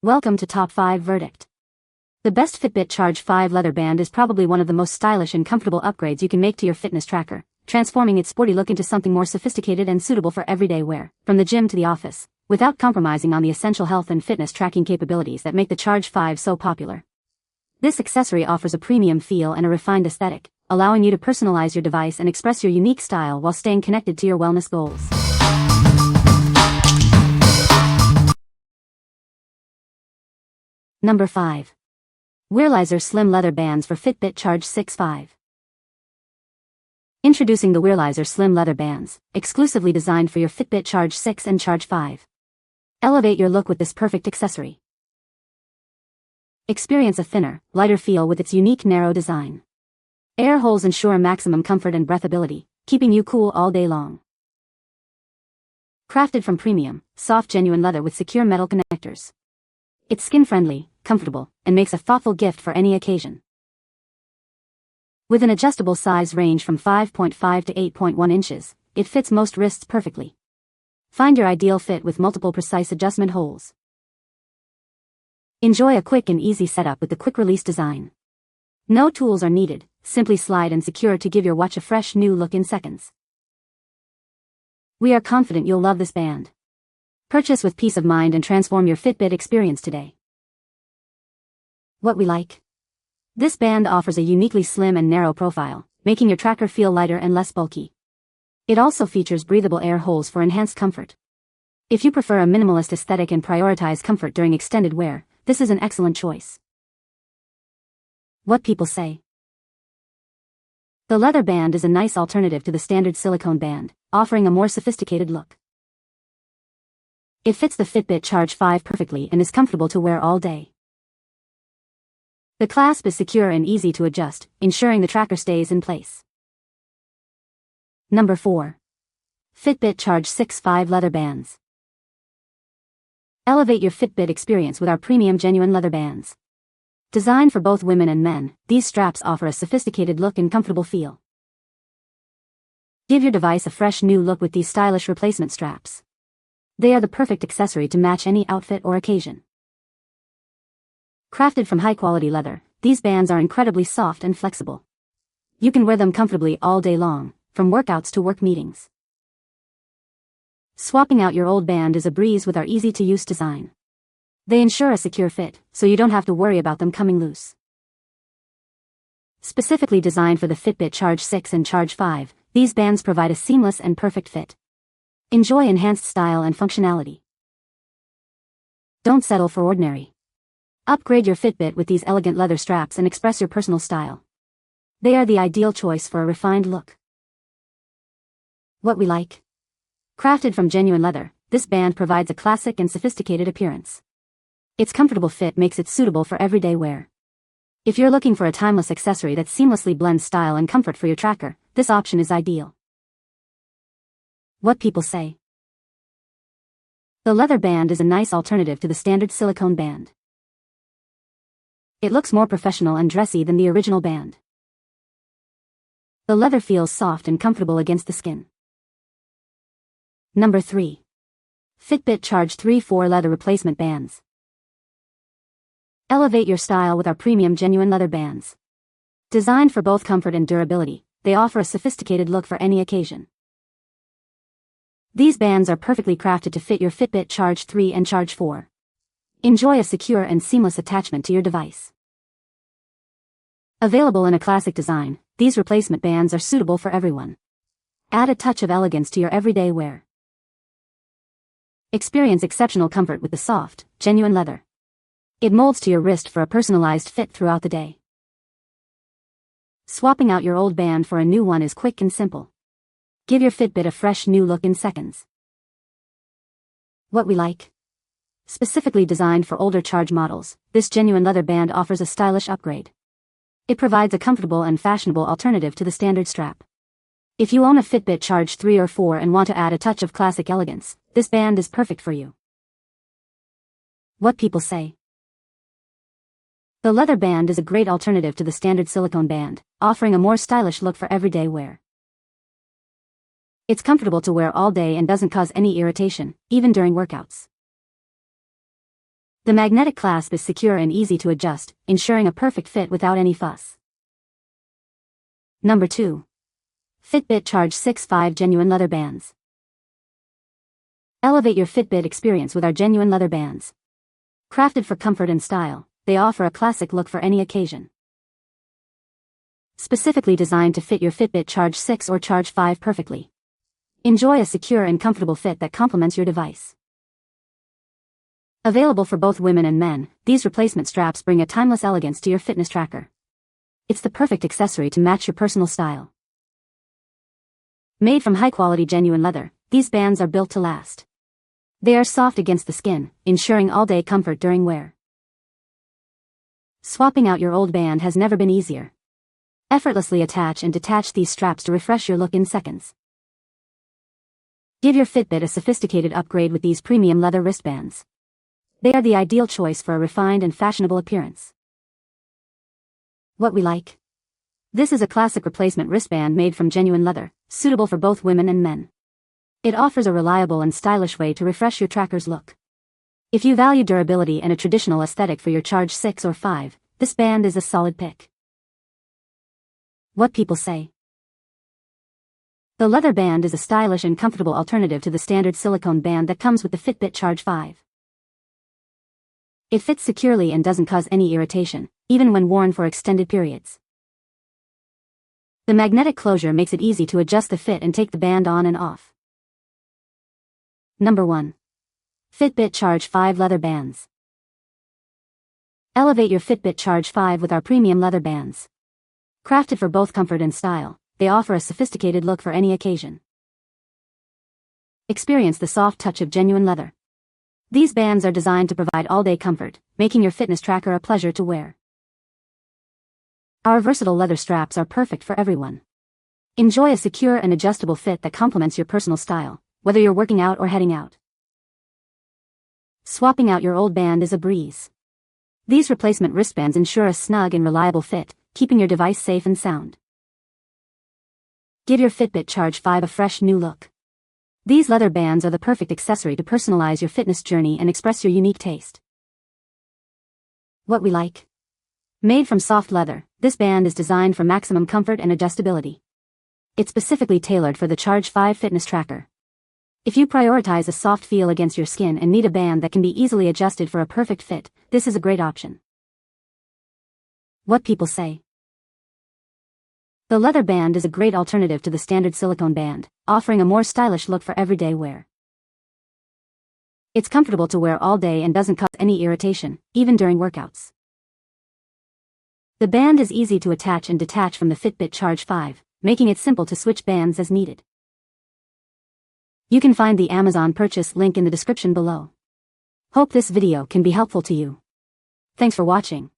Welcome to Top 5 Verdict. The best Fitbit Charge 5 leather band is probably one of the most stylish and comfortable upgrades you can make to your fitness tracker, transforming its sporty look into something more sophisticated and suitable for everyday wear, from the gym to the office, without compromising on the essential health and fitness tracking capabilities that make the Charge 5 so popular. This accessory offers a premium feel and a refined aesthetic, allowing you to personalize your device and express your unique style while staying connected to your wellness goals. Number 5. Wearlizer Slim Leather Bands for Fitbit Charge 6.5. Introducing the Wearlizer Slim Leather Bands, exclusively designed for your Fitbit Charge 6 and Charge 5. Elevate your look with this perfect accessory. Experience a thinner, lighter feel with its unique narrow design. Air holes ensure maximum comfort and breathability, keeping you cool all day long. Crafted from premium, soft genuine leather with secure metal connectors. It's skin-friendly, comfortable, and makes a thoughtful gift for any occasion. With an adjustable size range from 5.5 to 8.1 inches, it fits most wrists perfectly. Find your ideal fit with multiple precise adjustment holes. Enjoy a quick and easy setup with the quick-release design. No tools are needed, simply slide and secure to give your watch a fresh new look in seconds. We are confident you'll love this band. Purchase with peace of mind and transform your Fitbit experience today. What we like? This band offers a uniquely slim and narrow profile, making your tracker feel lighter and less bulky. It also features breathable air holes for enhanced comfort. If you prefer a minimalist aesthetic and prioritize comfort during extended wear, this is an excellent choice. What people say. The leather band is a nice alternative to the standard silicone band, offering a more sophisticated look. It fits the Fitbit Charge 5 perfectly and is comfortable to wear all day. The clasp is secure and easy to adjust, ensuring the tracker stays in place. Number 4. Fitbit Charge 6.5 Leather Bands. Elevate your Fitbit experience with our premium genuine leather bands. Designed for both women and men, these straps offer a sophisticated look and comfortable feel. Give your device a fresh new look with these stylish replacement straps. They are the perfect accessory to match any outfit or occasion. Crafted from high-quality leather, these bands are incredibly soft and flexible. You can wear them comfortably all day long, from workouts to work meetings. Swapping out your old band is a breeze with our easy-to-use design. They ensure a secure fit, so you don't have to worry about them coming loose. Specifically designed for the Fitbit Charge 6 and Charge 5, these bands provide a seamless and perfect fit. Enjoy enhanced style and functionality. Don't settle for ordinary. Upgrade your Fitbit with these elegant leather straps and express your personal style. They are the ideal choice for a refined look. What we like? Crafted from genuine leather, this band provides a classic and sophisticated appearance. Its comfortable fit makes it suitable for everyday wear. If you're looking for a timeless accessory that seamlessly blends style and comfort for your tracker, this option is ideal. What people say. The leather band is a nice alternative to the standard silicone band. It looks more professional and dressy than the original band. The leather feels soft and comfortable against the skin. Number 3. Fitbit Charge 3.4 Leather Replacement Bands. Elevate your style with our premium genuine leather bands. Designed for both comfort and durability, they offer a sophisticated look for any occasion. These bands are perfectly crafted to fit your Fitbit Charge 3 and Charge 4. Enjoy a secure and seamless attachment to your device. Available in a classic design, these replacement bands are suitable for everyone. Add a touch of elegance to your everyday wear. Experience exceptional comfort with the soft, genuine leather. It molds to your wrist for a personalized fit throughout the day. Swapping out your old band for a new one is quick and simple. Give your Fitbit a fresh new look in seconds. What we like? Specifically designed for older Charge models, this genuine leather band offers a stylish upgrade. It provides a comfortable and fashionable alternative to the standard strap. If you own a Fitbit Charge 3 or 4 and want to add a touch of classic elegance, this band is perfect for you. What people say. The leather band is a great alternative to the standard silicone band, offering a more stylish look for everyday wear. It's comfortable to wear all day and doesn't cause any irritation, even during workouts. The magnetic clasp is secure and easy to adjust, ensuring a perfect fit without any fuss. Number 2. Fitbit Charge 6.5 Genuine Leather Bands. Elevate your Fitbit experience with our genuine leather bands. Crafted for comfort and style, they offer a classic look for any occasion. Specifically designed to fit your Fitbit Charge 6 or Charge 5 perfectly. Enjoy a secure and comfortable fit that complements your device. Available for both women and men, these replacement straps bring a timeless elegance to your fitness tracker. It's the perfect accessory to match your personal style. Made from high-quality genuine leather, these bands are built to last. They are soft against the skin, ensuring all-day comfort during wear. Swapping out your old band has never been easier. Effortlessly attach and detach these straps to refresh your look in seconds. Give your Fitbit a sophisticated upgrade with these premium leather wristbands. They are the ideal choice for a refined and fashionable appearance. What we like? This is a classic replacement wristband made from genuine leather, suitable for both women and men. It offers a reliable and stylish way to refresh your tracker's look. If you value durability and a traditional aesthetic for your Charge 6 or 5, this band is a solid pick. What people say. The leather band is a stylish and comfortable alternative to the standard silicone band that comes with the Fitbit Charge 5. It fits securely and doesn't cause any irritation, even when worn for extended periods. The magnetic closure makes it easy to adjust the fit and take the band on and off. Number 1. Fitbit Charge 5 Leather Bands. Elevate your Fitbit Charge 5 with our premium leather bands. Crafted for both comfort and style, they offer a sophisticated look for any occasion. Experience the soft touch of genuine leather. These bands are designed to provide all-day comfort, making your fitness tracker a pleasure to wear. Our versatile leather straps are perfect for everyone. Enjoy a secure and adjustable fit that complements your personal style, whether you're working out or heading out. Swapping out your old band is a breeze. These replacement wristbands ensure a snug and reliable fit, keeping your device safe and sound. Give your Fitbit Charge 5 a fresh new look. These leather bands are the perfect accessory to personalize your fitness journey and express your unique taste. What we like? Made from soft leather, this band is designed for maximum comfort and adjustability. It's specifically tailored for the Charge 5 fitness tracker. If you prioritize a soft feel against your skin and need a band that can be easily adjusted for a perfect fit, this is a great option. What people say. The leather band is a great alternative to the standard silicone band, offering a more stylish look for everyday wear. It's comfortable to wear all day and doesn't cause any irritation, even during workouts. The band is easy to attach and detach from the Fitbit Charge 5, making it simple to switch bands as needed. You can find the Amazon purchase link in the description below. Hope this video can be helpful to you. Thanks for watching.